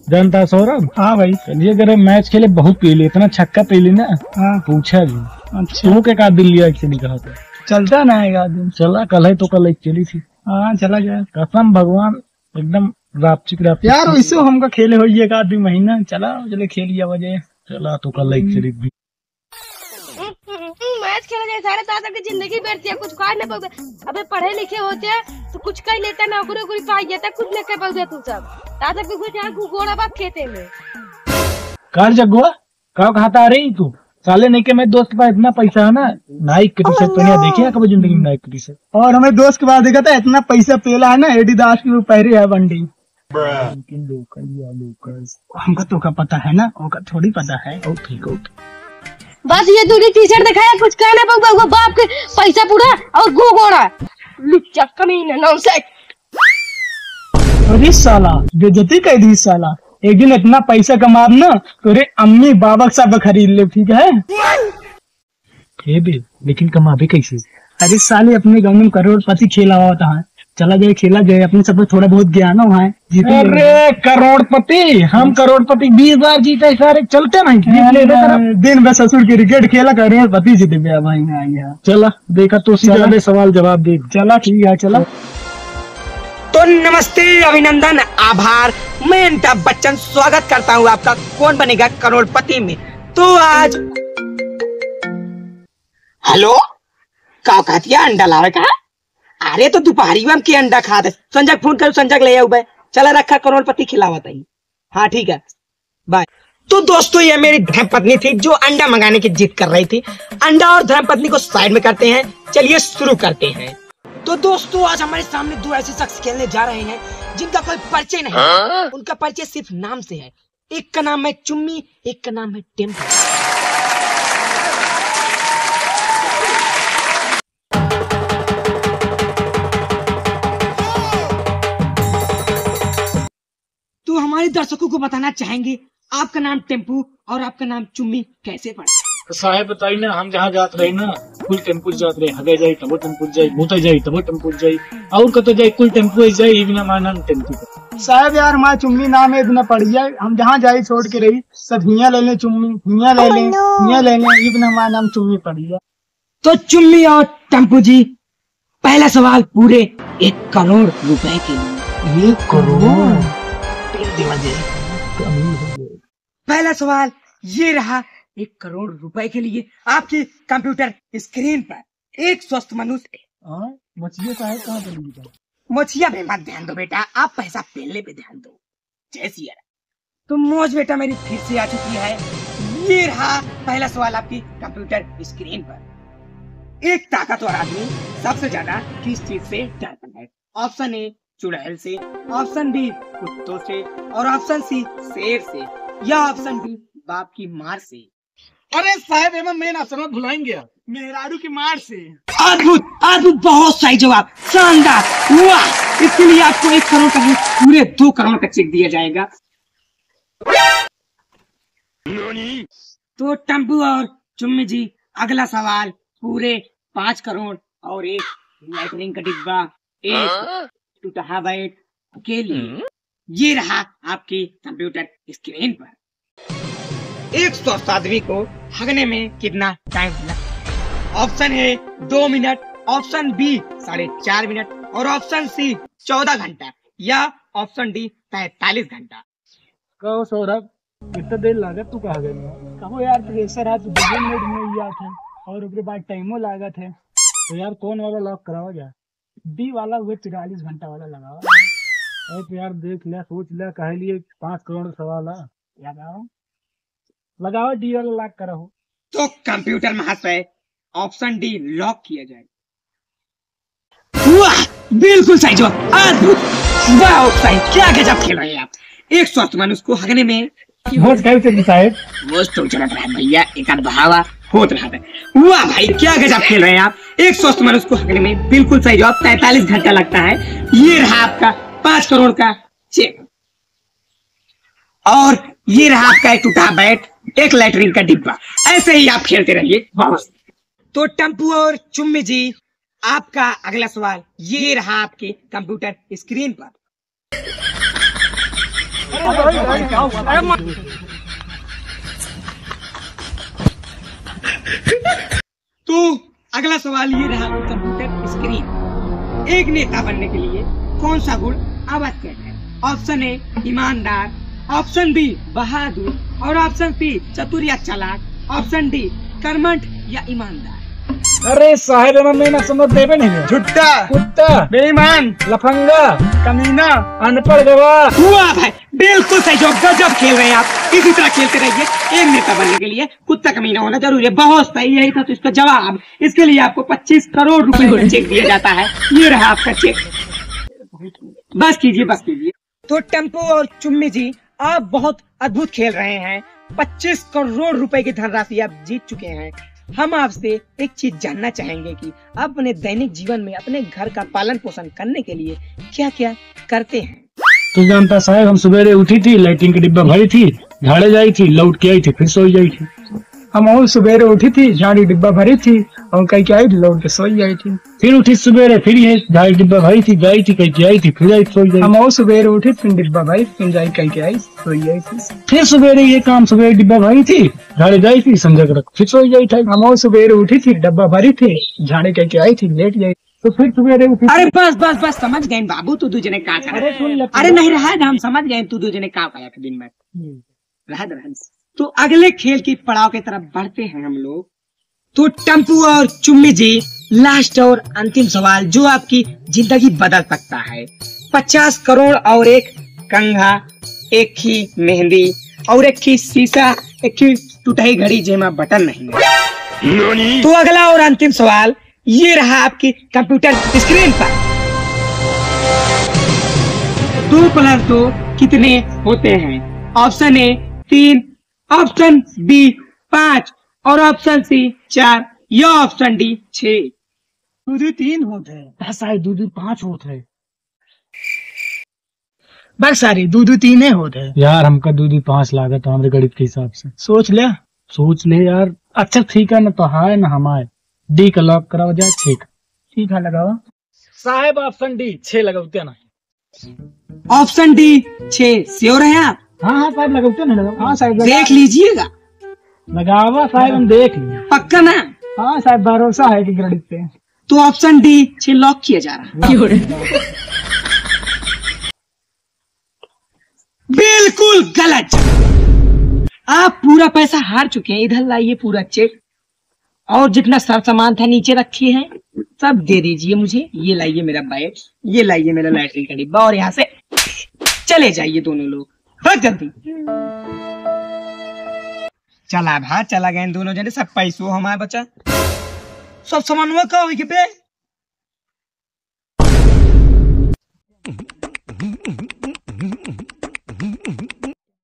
जानता सौरभ। हाँ भाई। चलिए अगर मैच खेले बहुत पी ली, इतना छक्का पी ली ना। हाँ पूछा भी। अच्छा तू के का दिल लिया एक्चुअली कहा था। चलता ना है दिन। चला कल है तो कल एक्चुअली थी। हाँ चला जाए कसम भगवान एकदम रापचिक रापचिक यार वैसे हमका खेले हो एक आध महीना चला चले खेल लिया वजह। चला तो कल एक्चुअली भी मैच खेला जाए सारे दादा की जिंदगी बैठती है, कुछ कर नहीं पाओगे। अबे पढ़े लिखे होते हैं तो कुछ कर लेते हैं, नौकरी वोकरी पाई जाता है, कुछ नहीं कर पाओगे तू सब। दादा की कुछ यहाँ घोड़ा बात खेते में कार जगुआ का खाता आ रही तू साले नहीं के मेरे दोस्त के पास इतना पैसा है ना, नाइक की टी शर्ट पहने देखिए कभी जिंदगी में नाइक की टी शर्ट। और हमें दोस्त के बाद देखा था इतना पैसा पेला है ना एडिडास की पहरी है बंडी। हमका तो का पता है ना, ओका थोड़ी पता है। बस ये दूरी टी शर्ट दिखाया, कुछ कहना पाओगे बाप के पैसा पूरा और घोड़ा लुच्चा कमीना नौसेक। अरे साला बेइज्जती कर दी साला। एक दिन इतना पैसा कमा ना तो अम्मी बाबा सब खरीद ले, ठीक है। ये भी लेकिन कमा भी कैसे। अरे साले अपने गाँव में करोड़पति खेला हुआ था, चला जाए खेला जाए, अपने सब थोड़ा बहुत ज्ञान है। अरे करोड़पति हम करोड़पति 20 बार जीते सारे चलते नहीं। दिन भर ससुर क्रिकेट खेला करोड़पति जीते भाई। चला देखा तो सीधे सवाल जवाब दे। चला ठीक है चला। तो नमस्ते, अभिनंदन, आभार। मैं अमिताभ बच्चन स्वागत करता हूँ आपका कौन बनेगा करोड़पति में। तो आज हेलो का कहती है अंडा लावे का। अरे तो दोपहरी में हम के अंडा खा दे। संजय फोन करो, संजय ले आओ भाई। चला रखा करोड़पति खिलावत है। हाँ ठीक है बाय। तो दोस्तों ये मेरी धर्मपत्नी थी जो अंडा मंगाने की जिद कर रही थी। अंडा और धर्मपत्नी को साइड में करते हैं, चलिए शुरू करते हैं। तो दोस्तों आज हमारे सामने दो ऐसे शख्स खेलने जा रहे हैं जिनका कोई परिचय नहीं है। उनका परिचय सिर्फ नाम से है। एक का नाम है चुम्मी, एक का नाम है टेम्पो। तो हमारे दर्शकों को बताना चाहेंगे आपका नाम टेम्पू और आपका नाम चुम्मी कैसे पड़ा। तो साहेब बताई ना, हम जहाँ जात रहे ना कुल टेम्पू जात रहे, हगे जाई तबो टेम्पू जाई, मुते जाई तबो टेम्पू जाई, और कतो जाई कुल टेम्पू जाई। ई बिना माना टेम्पू साहब यार हमारा चुम्मी नाम है इतना पढ़िया, हम जहाँ जाए छोड़ के रही सब हिया ले ले चुम्मी, हिया ले ले हिया ले ले, ये बिना हमारा नाम चुम्मी पढ़िया। तो चुम्मी और टेम्पू जी पहला सवाल पूरे 1 करोड़ रुपए के लिए। 1 करोड़ पहला सवाल ये रहा 1 करोड़ रुपए के लिए। आपकी कंप्यूटर स्क्रीन पर एक स्वस्थ मनुष्य। मछली साहेब कहाँ चली गई। मछिया पे मत ध्यान दो बेटा, आप पैसा पेलने पे ध्यान दो। जैसी यार तो मौज बेटा मेरी फिर से आ चुकी है। ये रहा पहला सवाल आपकी कंप्यूटर स्क्रीन पर। एक ताकतवर आदमी सबसे ज्यादा किस चीज से डरता है। ऑप्शन ए चुड़ैल से, ऑप्शन बी कुत्तों से, और ऑप्शन सी शेर से, या ऑप्शन डी बाप की मार से। अरे साहब एवं मेन ऑप्शन भुलाएंगे मेहरारू की मार से। अद्भुत अद्भुत, बहुत सही जवाब, शानदार, वाह। इसके लिए आपको 1 करोड़ का पूरे 2 करोड़ का चेक दिया जाएगा। तो टम्पू और चुम्मी जी अगला सवाल पूरे 5 करोड़ और एक लाइटनिंग का डिब्बा, एक टूटा बैट के लिए। ये रहा आपकी कंप्यूटर स्क्रीन पर। एक स्वस्थ आदमी को हगने में कितना टाइम लगता है। Option A 2 minute, option B 4.5 minute, और ऑप्शन सी 14 घंटा, या ऑप्शन डी 45 घंटा। कहो सौरभ इतना देर लागत तू कहा गया। कहो यार प्रेशर है तो 2 मिनट में ही आता है, और उसके बाद टाइमो लागत है। तो यार कौन वाला लॉक करावा गया। डी वाला हुए 44 घंटा वाला लगाओ। अरे तो यार देख लिया सोच लिया कहे लिए 5 करोड़ सवाल लगाओ लगाओ, डी वाला लॉक करो। तो कंप्यूटर महाशय ऑप्शन डी लॉक किया जाए। वाह बिल्कुल सही जवाब, अद्भुत, वाह सही, क्या गजब खेल रहे हैं आप। एक स्वस्थ मनुष्य को हगने में साहेब वो तो चलत रहा भैया, एक आध बहावा होत रहा था। वाह भाई क्या गजब खेल रहे हैं आप। एक स्वस्थ मनुष्य को हगने में बिल्कुल सही जवाब, 45 घंटा लगता है। ये रहा आपका 5 करोड़ का चेक, और ये रहा आपका एक टूटा बैट, एक लैटरिन का डिब्बा। ऐसे ही आप खेलते रहिए। तो टम्पू और चुम्मी जी आपका अगला सवाल ये रहा आपके कंप्यूटर स्क्रीन पर। तो अगला सवाल ये रहा कि कंप्यूटर स्क्रीन एक नेता बनने के लिए कौन सा गुण आवश्यक है? ऑप्शन ए ईमानदार, ऑप्शन बी बहादुर और ऑप्शन सी चतुर या चालाक, ऑप्शन डी कर्मठ या ईमानदार। अरे साहेब में ना समझ देवे नहीं, झुट्टा, कुत्ता, बेईमान, लफंगा, कमीना, अनपढ़ गवाह। हुआ भाई, बिल्कुल सही जवाब। गजब खेल रहे हैं आप, इसी तरह खेलते रहिए। एक नेता बनने के लिए कुत्ता कमीना होना जरूरी है। बहुत सही, यही था तो इसका जवाब। इसके लिए आपको 25 करोड़ रुपए का चेक दिया जाता है। ये रहा आपका चेक। बस कीजिए, बस कीजिए। तो टेम्पो और चुम्मी जी, आप बहुत अद्भुत खेल रहे हैं। 25 करोड़ रुपए की धनराशि आप जीत चुके हैं। हम आपसे एक चीज जानना चाहेंगे कि आप अपने दैनिक जीवन में अपने घर का पालन पोषण करने के लिए क्या क्या करते हैं। तू जानता साहब, हम सवेरे उठी थी, लाइटिंग की डिब्बा भरी थी, झाड़े जाई थी, लौट के आई थी, फिर सोई जाई थी। हम और सवेरे उठी थी, झाड़ी डिब्बा भरी थी और कहीं के आई थी, लौट के सोई आई थी। फिर उठी सवेरे, फिर ये झाड़ी डिब्बा भरी थी, गई थी, कहीं के आई थी, फिर आई सोई जाई। हम और सवेरे उठी, फिर डिब्बा भरी, फिर जाई कहीं के आई, सोई आई थी। फिर सवेरे ये काम, सवेरे डिब्बा भरी थी, झाड़े गई थी, संजय के रख, फिर सोई जाई थी। हम और सवेरे उठी थी, डब्बा भरी थी, झाड़ी कहीं के आई थी, लेट जाई, तो फिर सवेरे उठी। अरे बस बस बस, समझ गए बाबू, तू दूजे ने कहा। अरे नहीं रहा, हम समझ गए तू दूजे ने कहा पाया दिन में। रहा। तो अगले खेल की पड़ाव की तरफ बढ़ते हैं हम लोग। तो टम्पू और चुम्मी जी, लास्ट और अंतिम सवाल जो आपकी जिंदगी बदल सकता है। 50 करोड़ और एक कंघा, एक ही मेहंदी और एक ही शीशा, एक ही टूटी घड़ी जेमा बटन नहीं है। तो अगला और अंतिम सवाल ये रहा आपकी कंप्यूटर स्क्रीन पर। 2 + 2 कितने होते हैं? ऑप्शन ए 3, ऑप्शन बी 5 और ऑप्शन सी 4 या ऑप्शन डी 6। दूध 3 होते हैं, साहब दूध 5 होते हैं बस सारी दूध 3 होते हैं यार। हमका दूध 5 लागत है हमारे गणित के हिसाब से। सोच ले यार। अच्छा ठीक है, ना तो हाय ना हम आए। डी का लॉक कराओ जाए। ठीक है, लगाओ साहब। ऑप्शन डी 6 लगाते ना। ऑप्शन डी 6 श्योर है आप? हाँ साहब, लगाते ना। लगाओ। हाँ साहब, देख लीजिएगा। लगावा साहब, हम देख लिए। पक्का ना? हाँ साहब, भरोसा है कि गणित पे। तो ऑप्शन डी 6 लॉक किया जा रहा है। बिल्कुल गलत। आप पूरा पैसा हार चुके हैं। इधर लाइए पूरा चेक और जितना सर सामान था नीचे रखिए हैं, सब दे दीजिए मुझे। ये लाइए मेरा बैग, ये लाइए मेरा लैट्रिन का डिब्बा और यहाँ से चले जाइए दोनों लोग। बहुत जल्दी चला भा, चला गए दोनों जने। सब पैसों हमारे बचा, सब सामान का हो पे।